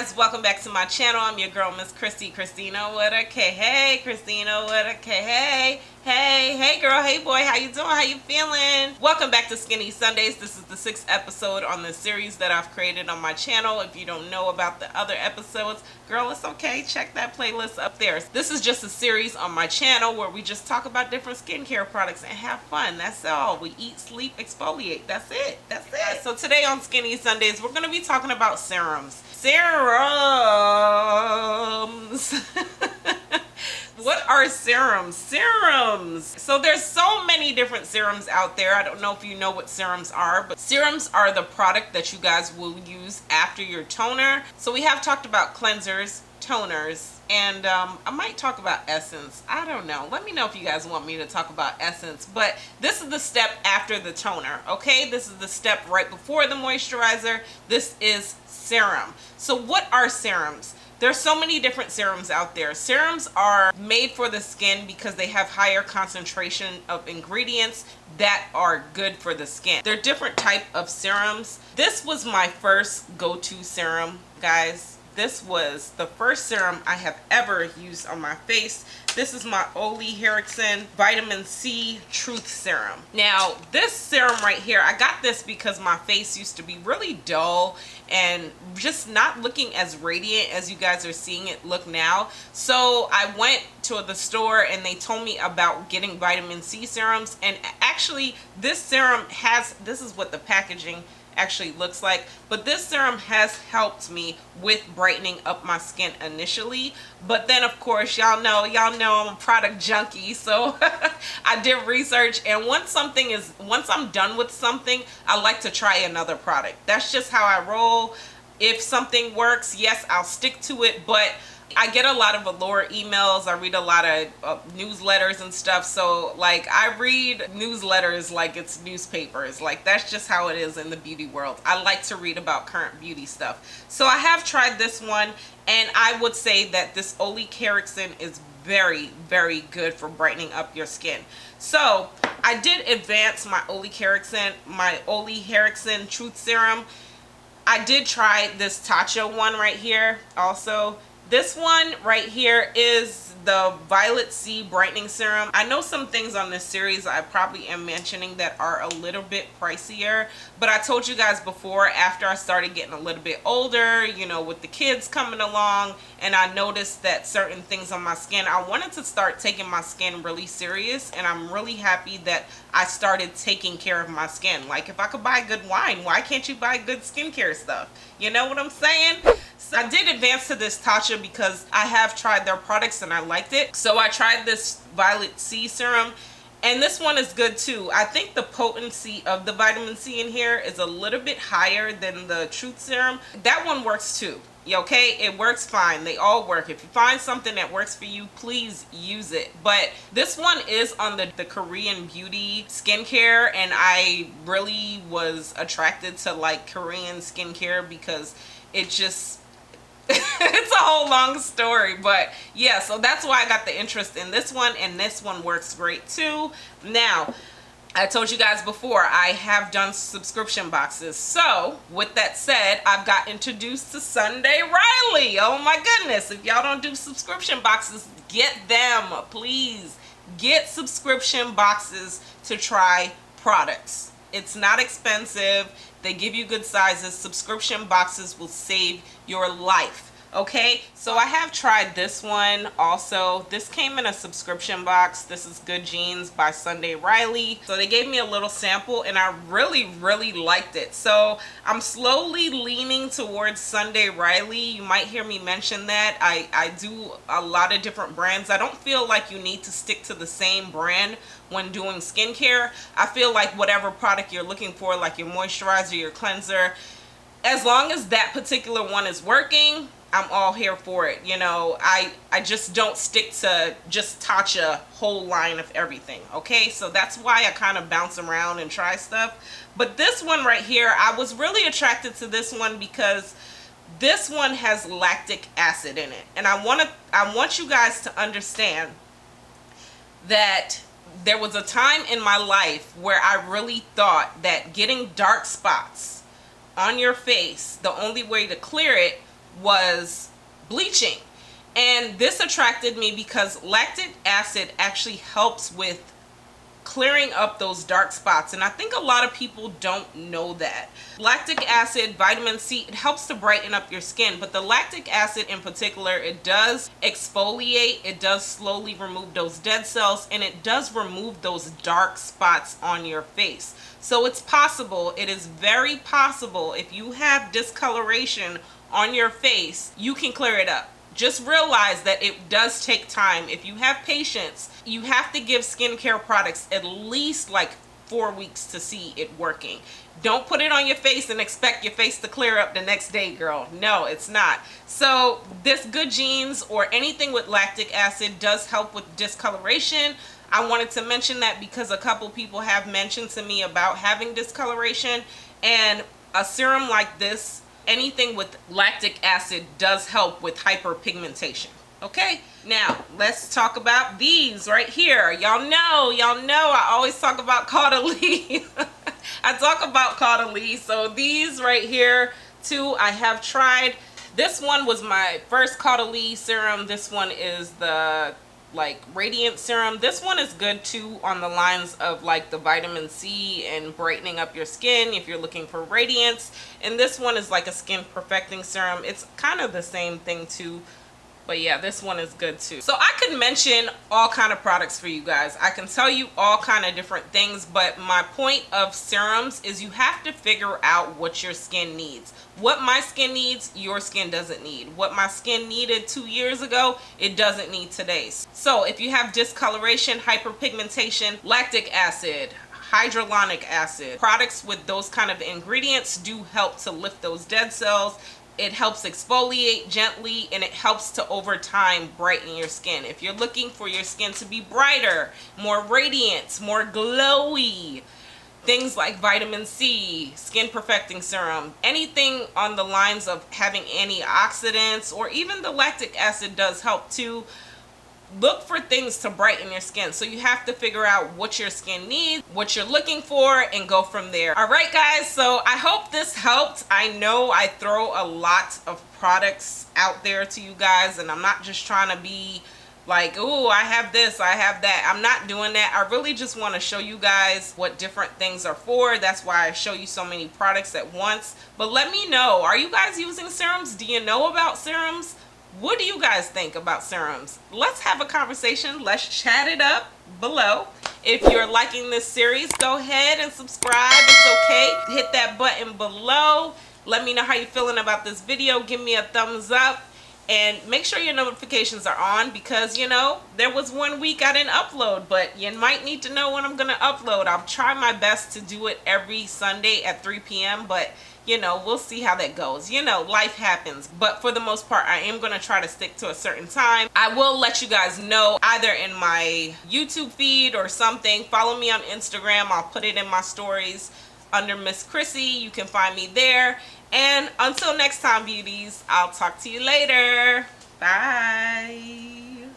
guys, welcome back to my channel. I'm your girl, Miss Khrissy. Christina with a K. Hey, Christina with a K. Hey, hey, hey girl, hey boy, how you doing? How you feeling? Welcome back to Skinny Sundays. This is the 6th episode on the series that I've created on my channel. If you don't know about the other episodes, girl, it's okay. Check that playlist up there. This is just a series on my channel where we just talk about different skincare products and have fun. That's all. We eat, sleep, exfoliate. That's it. That's it. So today on Skinny Sundays, we're going to be talking about serums. Serums. What are serums? Serums. So there's so many different serums out there. I don't know if you know what serums are, but serums are the product that you guys will use after your toner. So we have talked about cleansers, toners, and I might talk about essence. I don't know. Let me know if you guys want me to talk about essence. But this is the step after the toner, okay? This is the step right before the moisturizer. This is serum. So what are serums? There's so many different serums out there. Serums are made for the skin because they have higher concentration of ingredients that are good for the skin. There are different type of serums. This was my first go-to serum, guys. This was the first serum I have ever used on my face. This is my Ole Henriksen Vitamin C Truth Serum. Now, this serum right here, I got this because my face used to be really dull and just not looking as radiant as you guys are seeing it look now. So I went to the store and they told me about getting vitamin C serums. And actually, this serum has, this is what the packaging actually looks like, but this serum has helped me with brightening up my skin initially. But then of course, y'all know I'm a product junkie, so I did research, and once I'm done with something, I like to try another product. That's just how I roll. If something works, yes, I'll stick to it, but I get a lot of allure emails. I read a lot of newsletters and stuff. So like I read newsletters like it's newspapers. Like that's just how it is in the beauty world. I like to read about current beauty stuff. So I have tried this one, and I would say that this Ole Henriksen is very, very good for brightening up your skin. So I did advance my Ole Henriksen Truth Serum. I did try this Tatcha one right here also. This one right here is the Violet C Brightening Serum. I know some things on this series I probably am mentioning that are a little bit pricier, but I told you guys before, after I started getting a little bit older, you know, with the kids coming along, and I noticed that certain things on my skin, I wanted to start taking my skin really serious, and I'm really happy that I started taking care of my skin. Like, if I could buy good wine, why can't you buy good skincare stuff? You know what I'm saying? So I did advance to this Tacha because I have tried their products and I liked it. So I tried this Violet C serum, and this one is good too. I think the potency of the vitamin C in here is a little bit higher than the Truth Serum. That one works too. Okay, it works fine. They all work. If you find something that works for you, please use it. But this one is on the Korean beauty skincare, and I really was attracted to like Korean skincare because it just it's a whole long story. But yeah, so that's why I got the interest in this one, and this one works great too. Now, I told you guys before, I have done subscription boxes. So with that said, I've got introduced to Sunday Riley. Oh my goodness, if y'all don't do subscription boxes, get them. Please get subscription boxes to try products. It's not expensive. They give you good sizes. Subscription boxes will save your life. Okay, so I have tried this one also. This came in a subscription box. This is Good Genes by Sunday Riley. So they gave me a little sample, and I really liked it. So I'm slowly leaning towards Sunday Riley. You might hear me mention that. I do a lot of different brands. I don't feel like you need to stick to the same brand when doing skincare. I feel like whatever product you're looking for, like your moisturizer, your cleanser, as long as that particular one is working, I'm all here for it. You know, I just don't stick to just Tatcha whole line of everything. Okay, so that's why I kind of bounce around and try stuff. But this one right here, I was really attracted to this one because this one has lactic acid in it, and I want you guys to understand that there was a time in my life where I really thought that getting dark spots on your face, the only way to clear it was bleaching. And this attracted me because lactic acid actually helps with clearing up those dark spots, and I think a lot of people don't know that. Lactic acid, vitamin C, it helps to brighten up your skin, but the lactic acid in particular, it does exfoliate, it does slowly remove those dead cells, and it does remove those dark spots on your face. So it's possible, it is very possible, if you have discoloration on your face, you can clear it up. Just realize that it does take time. If you have patience, you have to give skincare products at least like 4 weeks to see it working. Don't put it on your face and expect your face to clear up the next day, girl. No, it's not. So this Good Genes or anything with lactic acid does help with discoloration. I wanted to mention that because a couple people have mentioned to me about having discoloration, and a serum like this, anything with lactic acid, does help with hyperpigmentation. Okay, now let's talk about these right here. Y'all know I always talk about Caudalie. I talk about Caudalie. So these right here too, I have tried. This one was my first Caudalie serum. This one is the like radiant serum. This one is good too on the lines of like the vitamin C and brightening up your skin if you're looking for radiance. And this one is like a skin perfecting serum. It's kind of the same thing too, but yeah, this one is good too. So I could mention all kind of products for you guys. I can tell you all kind of different things, but my point of serums is you have to figure out what your skin needs. What my skin needs, your skin doesn't need. What my skin needed 2 years ago, it doesn't need today. So if you have discoloration, hyperpigmentation, lactic acid, hyaluronic acid, products with those kind of ingredients do help to lift those dead cells. It helps exfoliate gently, and it helps to over time brighten your skin. If you're looking for your skin to be brighter, more radiant, more glowy, things like vitamin C, skin perfecting serum, anything on the lines of having antioxidants, or even the lactic acid does help too. Look for things to brighten your skin. So you have to figure out what your skin needs, what you're looking for, and go from there. All right, guys, so I hope this helped. I know I throw a lot of products out there to you guys, and I'm not just trying to be like, oh, I have this, I have that. I'm not doing that. I really just want to show you guys what different things are for. That's why I show you so many products at once. But let me know, are you guys using serums? Do you know about serums? What do you guys think about serums? Let's have a conversation. Let's chat it up below. If you're liking this series, go ahead and subscribe. It's okay. Hit that button below. Let me know how you're feeling about this video. Give me a thumbs up. And make sure your notifications are on, because, you know, there was 1 week I didn't upload, but you might need to know when I'm going to upload. I'll try my best to do it every Sunday at 3 p.m., but, you know, we'll see how that goes. You know, life happens. But for the most part, I am going to try to stick to a certain time. I will let you guys know either in my YouTube feed or something. Follow me on Instagram. I'll put it in my stories under Miss Khrissy. You can find me there. And until next time, beauties, I'll talk to you later. Bye.